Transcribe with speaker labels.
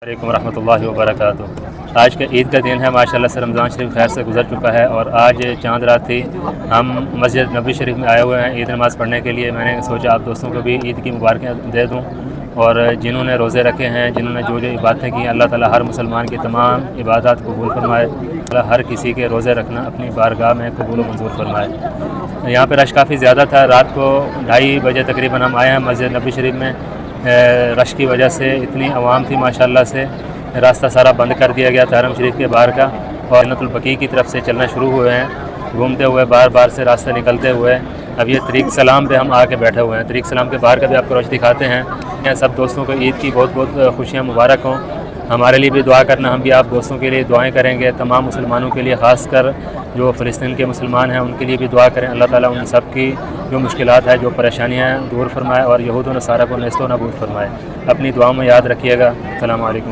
Speaker 1: علیکم ورحمۃ اللہ وبرکاتہ۔ آج کا عید کا دن ہے، ماشاءاللہ سے رمضان شریف خیر سے گزر چکا ہے اور آج چاند رات تھی۔ ہم مسجد نبوی شریف میں آئے ہوئے ہیں عید نماز پڑھنے کے لیے۔ میں نے سوچا آپ دوستوں کو بھی عید کی مبارکیں دے دوں، اور جنہوں نے روزے رکھے ہیں، جنہوں نے جو عبادتیں کی ہیں، اللہ تعالیٰ ہر مسلمان کی تمام عبادات قبول فرمائے۔ اللہ ہر کسی کے روزے رکھنا اپنی بارگاہ میں قبول و منظور فرمائے۔ یہاں پہ رش کافی زیادہ تھا، رات کو 2:30 بجے تقریباً ہم آئے ہیں مسجد نبوی شریف میں۔ رش کی وجہ سے اتنی عوام تھی ماشاءاللہ سے، راستہ سارا بند کر دیا گیا تھا حرم شریف کے باہر کا، اور جنت البقیع کی طرف سے چلنا شروع ہوئے ہیں، گھومتے ہوئے بار بار سے راستہ نکلتے ہوئے۔ اب یہ طریق سلام پہ ہم آ کے بیٹھے ہوئے ہیں۔ طریق سلام کے باہر کا بھی آپ کو روش دکھاتے ہیں۔ سب دوستوں کو عید کی بہت بہت خوشیاں مبارک ہوں۔ ہمارے لیے بھی دعا کرنا، ہم بھی آپ دوستوں کے لیے دعائیں کریں گے۔ تمام مسلمانوں کے لیے، خاص کر جو فلسطین کے مسلمان ہیں، ان کے لیے بھی دعا کریں۔ اللہ تعالیٰ ان سب کی جو مشکلات ہیں، جو پریشانیاں ہیں، دور فرمائے، اور یہود و نصارہ کو نیست و نابود فرمائے۔ اپنی دعاؤں میں یاد رکھیے گا۔ السلام علیکم۔